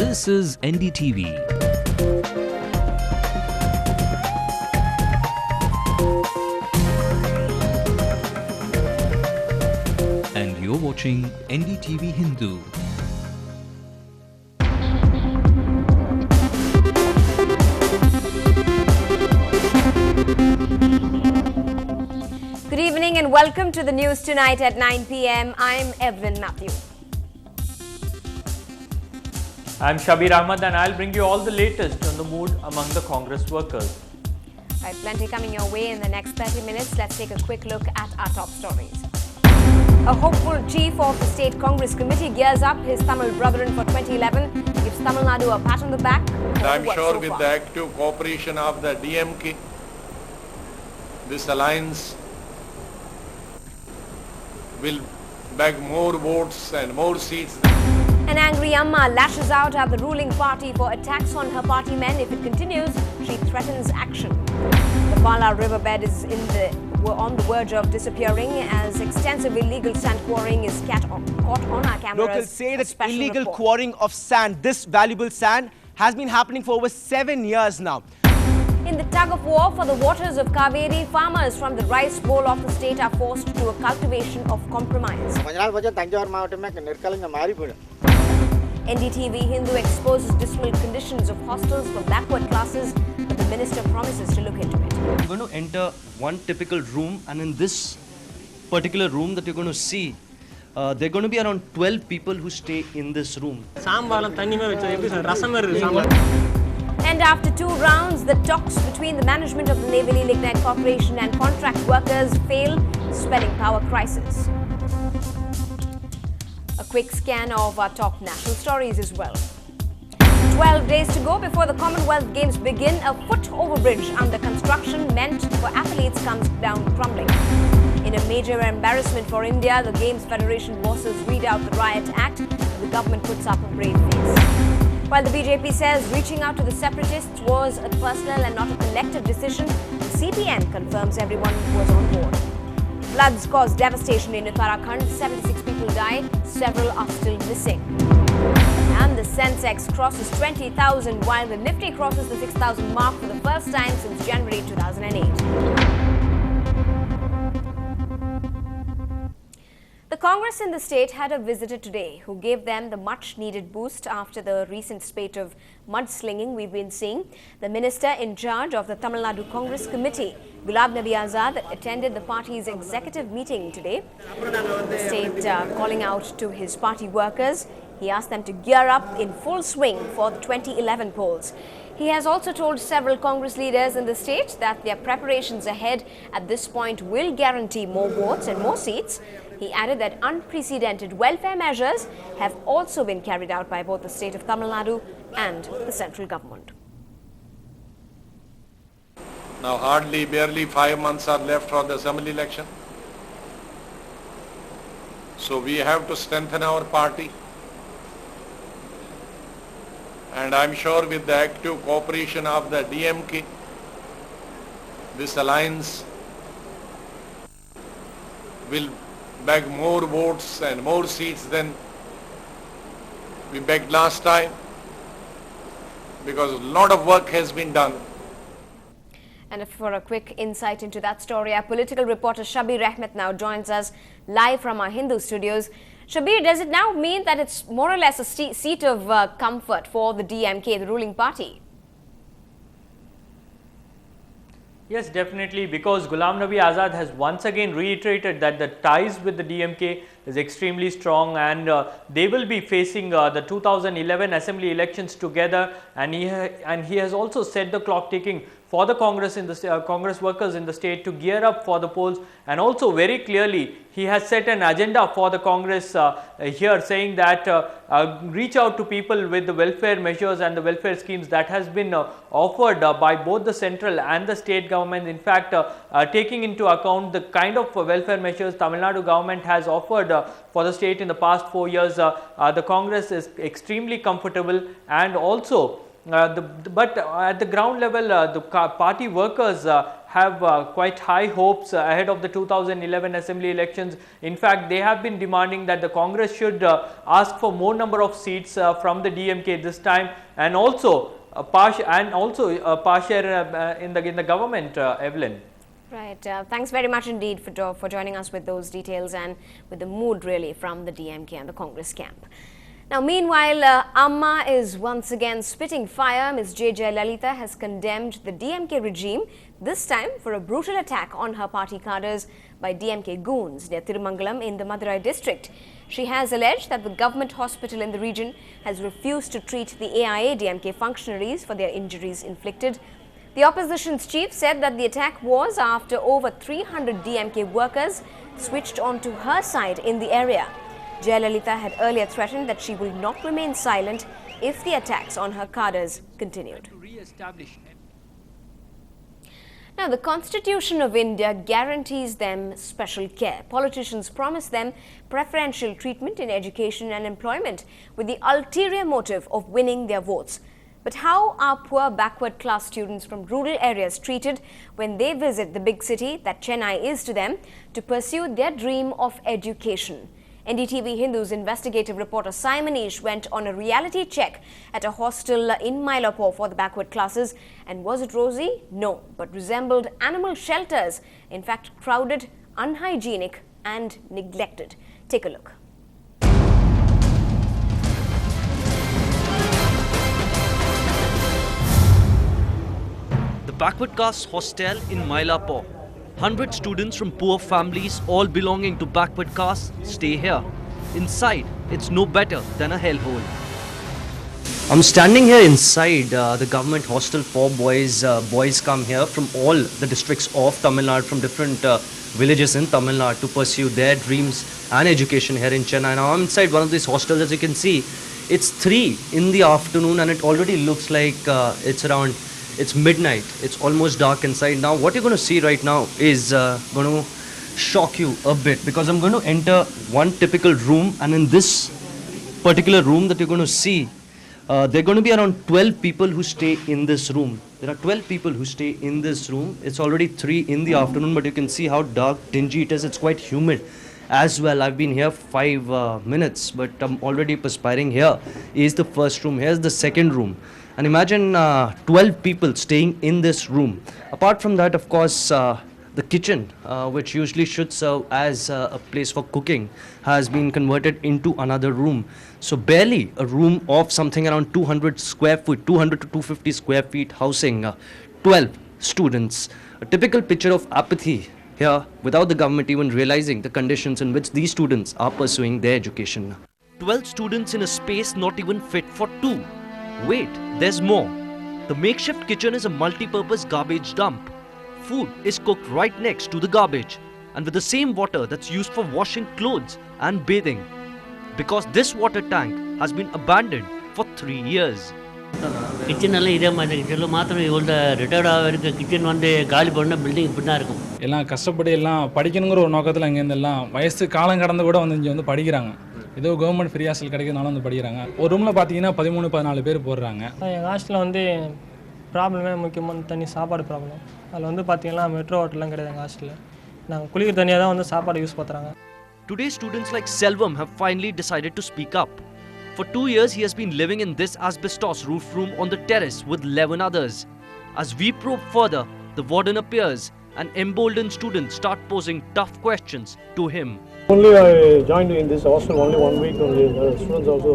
This is NDTV. And you're watching NDTV Hindu. Good evening and welcome to the news tonight at 9 p.m. I'm Evelyn Matthew. I'm Shabir Ahmed and I'll bring you all the latest on the mood among the Congress workers. Right, plenty coming your way in the next 30 minutes. Let's take a quick look at our top stories. A hopeful chief of the State Congress Committee gears up his Tamil brethren for 2011, gives Tamil Nadu a pat on the back. I'm sure with the active cooperation of the DMK, this alliance will bag more votes and more seats. An angry Amma lashes out at the ruling party for attacks on her party men. If it continues, she threatens action. The Pala riverbed is on the verge of disappearing as extensive illegal sand quarrying is caught on our cameras. Locals say that illegal quarrying of sand, this valuable sand, has been happening for over 7 years now. In the tug of war for the waters of Kaveri, farmers from the rice bowl of the state are forced to a cultivation of compromise. NDTV Hindu exposes dismal conditions of hostels for backward classes, but the minister promises to look into it. You're going to enter one typical room, and in this particular room that you're going to see, there are going to be around 12 people who stay in this room. And after 2 rounds, the talks between the management of the Neyveli Lignite Corporation and contract workers fail, spelling power crisis. A quick scan of our top national stories as well. 12 days to go before the Commonwealth Games begin. A foot overbridge under construction meant for athletes comes down crumbling. In a major embarrassment for India, the Games Federation bosses read out the Riot Act. The government puts up a brave face. While the BJP says reaching out to the separatists was a personal and not a collective decision, the CPN confirms everyone was on board. Floods caused devastation in Uttarakhand. 76 people died, several are still missing. And the Sensex crosses 20,000 while the Nifty crosses the 6,000 mark for the first time since January 2008. The Congress in the state had a visitor today who gave them the much-needed boost after the recent spate of mudslinging we've been seeing. The minister in charge of the Tamil Nadu Congress Committee, Gulab Nabi Azad, attended the party's executive meeting today. The state calling out to his party workers. He asked them to gear up in full swing for the 2011 polls. He has also told several Congress leaders in the state that their preparations ahead at this point will guarantee more votes and more seats. He added that unprecedented welfare measures have also been carried out by both the state of Tamil Nadu and the central government. Now barely 5 months are left for the assembly election. So we have to strengthen our party. And I'm sure with the active cooperation of the DMK, this alliance will bag more votes and more seats than we begged last time, because a lot of work has been done. And for a quick insight into that story, our political reporter Shabir Ahmed now joins us live from our Hindu studios. Shabir, does it now mean that it's more or less a seat of comfort for the DMK, the ruling party? Yes, definitely, because Ghulam Nabi Azad has once again reiterated that the ties with the DMK is extremely strong, and they will be facing the 2011 assembly elections together, and he has also set the clock ticking for the Congress Congress workers in the state to gear up for the polls. And also very clearly he has set an agenda for the Congress here, saying that reach out to people with the welfare measures and the welfare schemes that has been offered by both the central and the state government. In fact, taking into account the kind of welfare measures Tamil Nadu government has offered for the state in the past 4 years, the Congress is extremely comfortable. And also but at the ground level, the party workers have quite high hopes ahead of the 2011 assembly elections. In fact, they have been demanding that the Congress should ask for more number of seats from the DMK this time, and also power share in the government, Evelyn. Right. Thanks very much indeed for joining us with those details and with the mood really from the DMK and the Congress camp. Now, meanwhile, Amma is once again spitting fire. Ms. J. Jayalalitha has condemned the DMK regime, this time for a brutal attack on her party cadres by DMK goons near Tirumangalam in the Madurai district. She has alleged that the government hospital in the region has refused to treat the AIA DMK functionaries for their injuries inflicted. The opposition's chief said that the attack was after over 300 DMK workers switched onto her side in the area. Jayalalitha had earlier threatened that she will not remain silent if the attacks on her cadres continued. Now, the Constitution of India guarantees them special care. Politicians promise them preferential treatment in education and employment with the ulterior motive of winning their votes. But how are poor backward class students from rural areas treated when they visit the big city that Chennai is to them to pursue their dream of education? NDTV Hindu's investigative reporter Simonish went on a reality check at a hostel in Mylapore for the backward classes. And was it rosy? No, but resembled animal shelters. In fact, crowded, unhygienic and neglected. Take a look. The backward caste hostel in Mylapore. 100 students from poor families, all belonging to backward castes, stay here. Inside, it's no better than a hellhole. I'm standing here inside the government hostel for boys. Boys come here from all the districts of Tamil Nadu, from different villages in Tamil Nadu to pursue their dreams and education here in Chennai. Now I'm inside one of these hostels. As you can see, it's 3 in the afternoon and it already looks like it's midnight. It's almost dark inside. Now what you're going to see right now is going to shock you a bit, because I'm going to enter one typical room, and in this particular room that you're going to see, there are going to be around 12 people who stay in this room. There are 12 people who stay in this room. It's already 3 in the afternoon, but you can see how dark, dingy it is. It's quite humid as well. I've been here 5 minutes, but I'm already perspiring. Here is the first room. Here's the second room. And imagine 12 people staying in this room. Apart from that, of course, the kitchen, which usually should serve as a place for cooking, has been converted into another room. So barely a room of something around 200 square feet, 200 to 250 square feet, housing 12 students. A typical picture of apathy here, without the government even realizing the conditions in which these students are pursuing their education. 12 students in a space not even fit for 2. Wait, there's more. The makeshift kitchen is a multi-purpose garbage dump. Food is cooked right next to the garbage, and with the same water that's used for washing clothes and bathing, because this water tank has been abandoned for 3 years. Kitchen எல்லாம் இதே மாதிரி கிச்சனில் மாத்திரம் இவ்வளோ ரிட்டையர்டாக இருக்க kitchen வந்து காலி பண்ண பில்டிங் இப்படி தான் இருக்கும். எல்லாம் கஷ்டப்பட்டு எல்லாம் படிக்கணுங்கிற ஒரு நோக்கத்தில் இங்கேருந்து எல்லாம் வயசு காலம் கடந்து கூட வந்து இங்கே வந்து படிக்கிறாங்க. ஏதோ கவர்மெண்ட் ஃப்ரீ ஹாஸ்டல் கிடைக்கிறதுனால வந்து படிக்கிறாங்க. ஒரு ரூமில் பார்த்தீங்கன்னா 13-14 பேர் போடுறாங்க. எங்கள் ஹாஸ்டலில் வந்து ப்ராப்ளமே முக்கியமான தண்ணி, சாப்பாடு ப்ராப்ளம். அதில் வந்து பார்த்தீங்கன்னா மெட்ரோ வாட்டர்லாம் கிடையாது எங்கள் ஹாஸ்டலில். நாங்கள் குளிக்கிற தண்ணியாக தான் வந்து சாப்பாடு யூஸ் பண்ணுறாங்க. Today, students like Selvam have finally decided to speak up. For 2 years, he has been living in this asbestos roof room on the terrace with 11 others. As we probe further, the warden appears and emboldened students start posing tough questions to him. Only I joined in this hostel only 1 week only. Students also,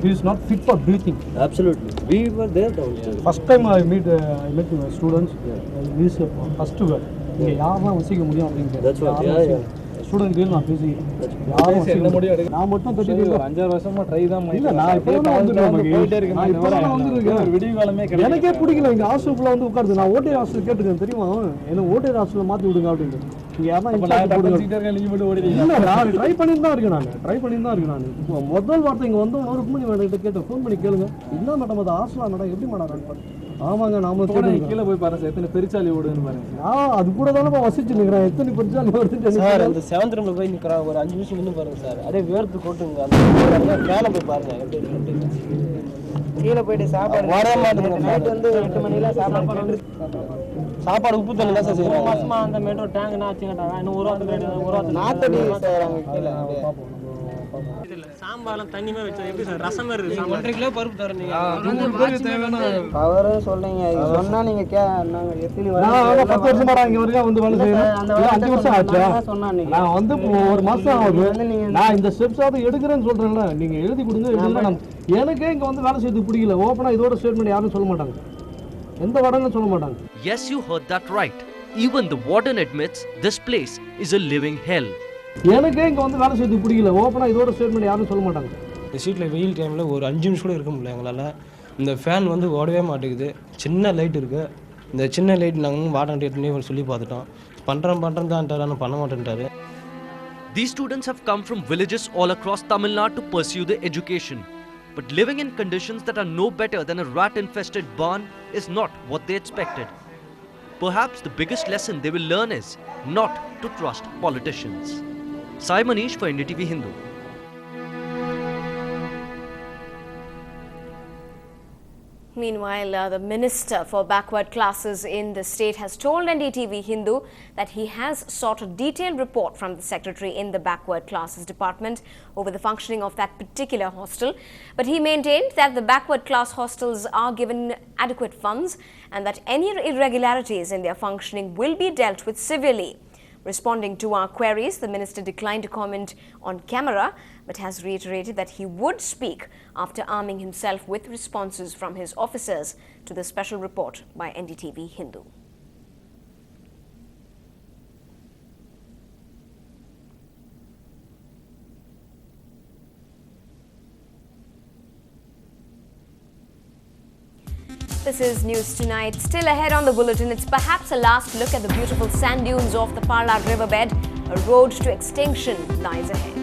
he is not fit for breathing. Absolutely. We were there also. First time I met my students. This first word. யாரெல்லாம் வசிக்க முடியும் அப்படிங்க. That's what. Yeah. Student கிட்ட நான் பேசி யாரும் வசிக்க முடியாது. நான் மட்டும் 5-6 வருஷமா ட்ரை தான் பண்ணி. இல்ல நான் இப்போ வந்து நமக்கு போயிட்டே இருக்கேன். நான் இப்போ வந்து ஒரு விடிய காலமே கிடையாது. எனக்கே பிடிக்கல இந்த ஹாஸ்டல் ஃபுல்லா வந்து உட்கார்ந்து. நான் ஓட்டே ஹாஸ்டல் கேட்டுக்கேன் தெரியுமா? என்ன ஓட்டே ஹாஸ்டல்ல மாத்தி விடுங்க அப்படிங்க. இங்கே யாரா இன்சார்ஜ் போடுங்க. இல்லைடா ட்ரை பண்ணிட்டு தான் இருக்கேன் நான். இப்போ முதல் வார்த்தை இங்கே வந்து ஒரு ருக்மணி மேடம் கேட்டு ஃபோன் பண்ணி கேளுங்க. என்ன மேடம் அது ஹாஸ்டலா மேடம் எப்படி மேடம் ரன் பண்ண? ஆமாங்க நாம கீழே போய் பாருங்க சார் எத்தனை பெருச்சாலி ஓடுன்னு பாருங்க. அது கூட தானே வசிச்சு நிற்கிறேன். எத்தனை பெருச்சாலி ஓடுது சார். அந்த 7th ரூம்ல போய் நிற்கிறேன். ஒரு 5 நிமிஷம் நின்று பாருங்க சார். அப்படியே வேர்த்து கொட்டுங்க. அந்த மேலே போய் பாருங்க எப்படி கீழே போயிட்டு சாப்பாடு வர மாட்டேங்குது. நைட் வந்து 8 மணில சாப்பாடு உப்பு தண்ணி தான் சார் செய்யறாங்க. மாசமா அந்த மெட்ரோ டேங்க் நான் வச்சுக்கிட்டாங்க. இன்னும் ஒரு வாரத்துக்கு நாத்தடி சார் அங்க கீழே சாம்பார்லாம் தண்ணிமே வச்சா எப்படி சார் ரசம் இருக்கு. 1.5 கிலோ பருப்பு தரேன் நீங்க. 3 பேருக்கு தேவையான அவரே சொல்றீங்க. சொன்னா நீங்க நாங்க எத்தனை வருஷம் 10 வருஷமா இங்க வரைக்கும் வந்து வேலை செய்றேன். அந்த 5 வருஷம் ஆச்சு சொன்னா நீங்க. நான் வந்து ஒரு மாசம் ஆகுது. நான் இந்த ஸ்டெப்ஸ் ஆவது எடுக்கிறேன்னு சொல்றேன்ல. நீங்க எழுதி கொடுங்க. எழுதினா எனக்கே இங்க வந்து வேலை செய்து பிடிக்கல. ஓபனா இதோட ஸ்டேட்மென்ட் யாரும் சொல்ல மாட்டாங்க. எந்த வடன்னு சொல்ல மாட்டாங்க. Yes, you heard that right. Even the warden admits this place is a living hell. எனக்கே இங்க வந்து வேலை செய்து பிடிக்கல. ஓபனா இதோட ஸ்டேட்மென்ட் யாரும் சொல்ல மாட்டாங்க. இந்த சீட்டில் வெயில் டைமில் ஒரு 5 நிமிஷம் கூட இருக்க முடியல எங்களால். இந்த ஃபேன் வந்து ஓடவே மாட்டேங்குது. சின்ன லைட் இருக்குது. இந்த சின்ன லைட் நாங்கள் வார்டன் டேட்னே சொல்லி பார்த்துட்டோம். பண்ணுறேன் தான்ட்டார். ஆனால் பண்ண மாட்டேன்ட்டாரு. These students have come from villages all across Tamil Nadu to pursue their education. But living in conditions that are no better than a rat-infested barn is not what they expected. Perhaps the biggest lesson they will learn is not to trust politicians. Sai Manish for NDTV Hindu. Meanwhile, the Minister for Backward Classes in the state has told NDTV Hindu that he has sought a detailed report from the Secretary in the Backward Classes Department over the functioning of that particular hostel. But he maintained that the backward class hostels are given adequate funds and that any irregularities in their functioning will be dealt with severely. Responding to our queries, the minister declined to comment on camera, but has reiterated that he would speak after arming himself with responses from his officers to the special report by NDTV Hindu. This is News Tonight. Still ahead on the bulletin, it's perhaps a last look at the beautiful sand dunes off the Parla riverbed. A road to extinction lies ahead.